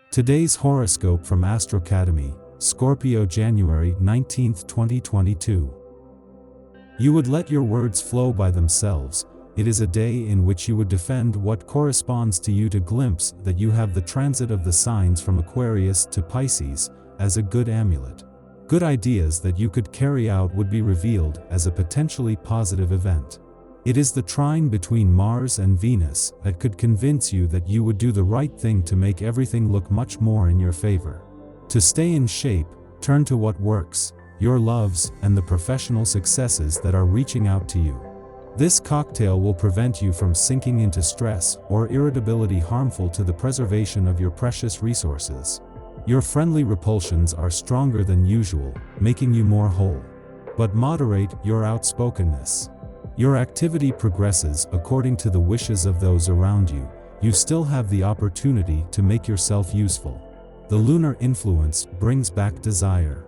Today's horoscope from Astrocademy, Scorpio January 19, 2022. You would let your words flow by themselves. It is a day in which you would defend what corresponds to you. To glimpse that you have the transit of the signs from Aquarius to Pisces as a good amulet. Good ideas that you could carry out would be revealed as a potentially positive event. It is the trine between Mars and Venus that could convince you that you would do the right thing to make everything look much more in your favor. To stay in shape, turn to what works, your loves and the professional successes that are reaching out to you. This cocktail will prevent you from sinking into stress or irritability harmful to the preservation of your precious resources. Your friendly repulsions are stronger than usual, making you more whole. But moderate your outspokenness. Your activity progresses according to the wishes of those around you. You still have the opportunity to make yourself useful. The lunar influence brings back desire.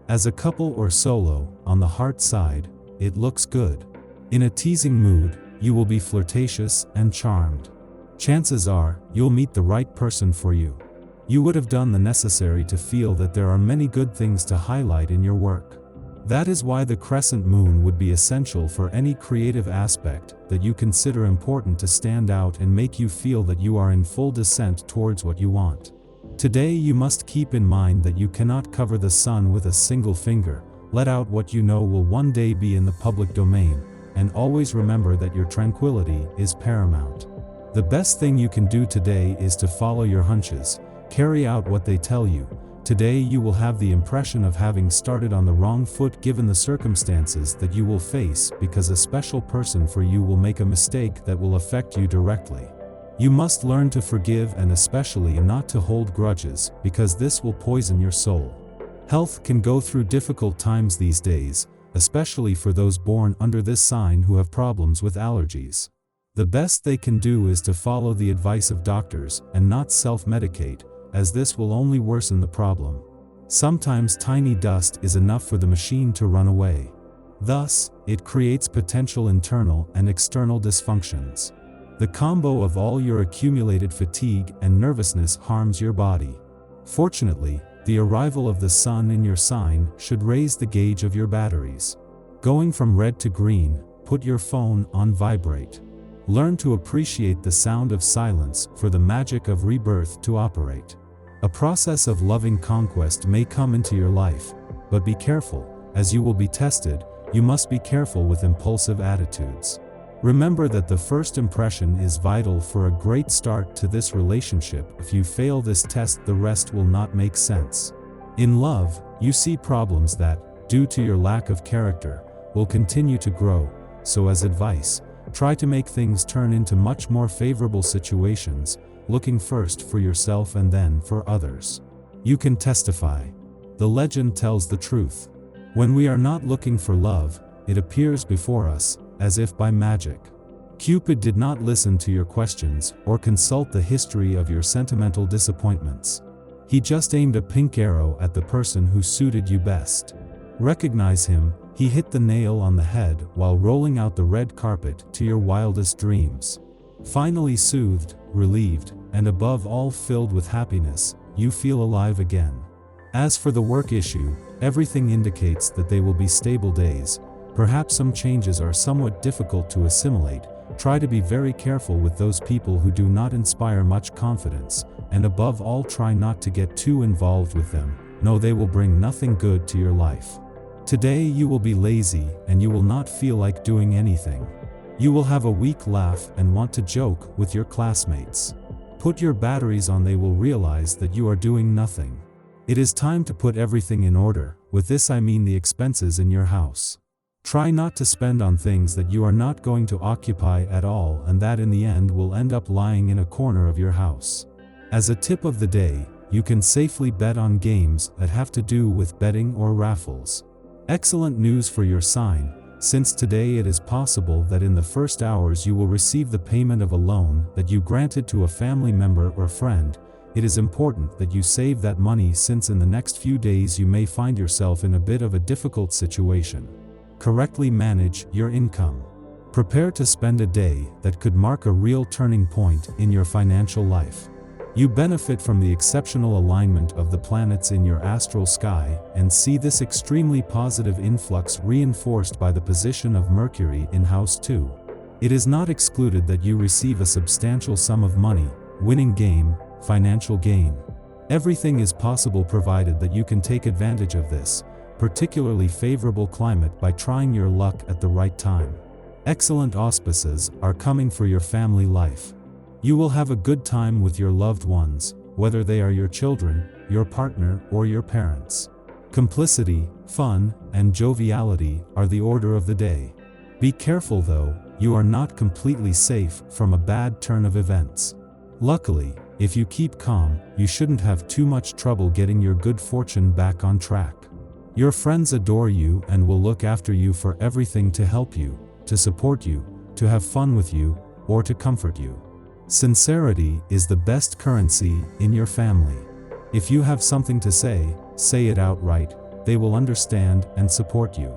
As a couple or solo, on the heart side, it looks good. In a teasing mood, you will be flirtatious and charmed. Chances are, you'll meet the right person for you. You would have done the necessary to feel that there are many good things to highlight in your work. That is why the crescent moon would be essential for any creative aspect that you consider important to stand out and make you feel that you are in full descent towards what you want. Today you must keep in mind that you cannot cover the sun with a single finger. Let out what you know will one day be in the public domain, and always remember that your tranquility is paramount. The best thing you can do today is to follow your hunches, carry out what they tell you. Today you will have the impression of having started on the wrong foot given the circumstances that you will face, because a special person for you will make a mistake that will affect you directly. You must learn to forgive and especially not to hold grudges, because this will poison your soul. Health can go through difficult times these days, especially for those born under this sign who have problems with allergies. The best they can do is to follow the advice of doctors and not self-medicate, as this will only worsen the problem. Sometimes tiny dust is enough for the machine to run away. Thus, it creates potential internal and external dysfunctions. The combo of all your accumulated fatigue and nervousness harms your body. Fortunately, the arrival of the sun in your sign should raise the gauge of your batteries. Going from red to green, put your phone on vibrate. Learn to appreciate the sound of silence for the magic of rebirth to operate. A process of loving conquest may come into your life, but be careful, as you will be tested. You must be careful with impulsive attitudes. Remember that the first impression is vital for a great start to this relationship. If you fail this test, the rest will not make sense. In love, you see problems that, due to your lack of character, will continue to grow. So as advice, try to make things turn into much more favorable situations, looking first for yourself and then for others. You can testify. The legend tells the truth. When we are not looking for love, it appears before us, as if by magic. Cupid did not listen to your questions or consult the history of your sentimental disappointments. He just aimed a pink arrow at the person who suited you best. Recognize him. He hit the nail on the head while rolling out the red carpet to your wildest dreams. Finally soothed, relieved, and above all filled with happiness, you feel alive again. As for the work issue, everything indicates that they will be stable days. Perhaps some changes are somewhat difficult to assimilate. Try to be very careful with those people who do not inspire much confidence, and above all try not to get too involved with them. No, they will bring nothing good to your life. Today you will be lazy and you will not feel like doing anything. You will have a weak laugh and want to joke with your classmates. Put your batteries on, they will realize that you are doing nothing. It is time to put everything in order. With this I mean the expenses in your house. Try not to spend on things that you are not going to occupy at all and that in the end will end up lying in a corner of your house. As a tip of the day, you can safely bet on games that have to do with betting or raffles. Excellent news for your sign. Since today it is possible that in the first hours you will receive the payment of a loan that you granted to a family member or friend. It is important that you save that money, since in the next few days you may find yourself in a bit of a difficult situation. Correctly manage your income. Prepare to spend a day that could mark a real turning point in your financial life. You benefit from the exceptional alignment of the planets in your astral sky and see this extremely positive influx reinforced by the position of Mercury in House 2. It is not excluded that you receive a substantial sum of money, winning game, financial gain. Everything is possible provided that you can take advantage of this particularly favorable climate by trying your luck at the right time. Excellent auspices are coming for your family life. You will have a good time with your loved ones, whether they are your children, your partner, or your parents. Complicity, fun, and joviality are the order of the day. Be careful though, you are not completely safe from a bad turn of events. Luckily, if you keep calm, you shouldn't have too much trouble getting your good fortune back on track. Your friends adore you and will look after you for everything to help you, to support you, to have fun with you, or to comfort you. Sincerity is the best currency in your family. If you have something to say it outright, they will understand and support you.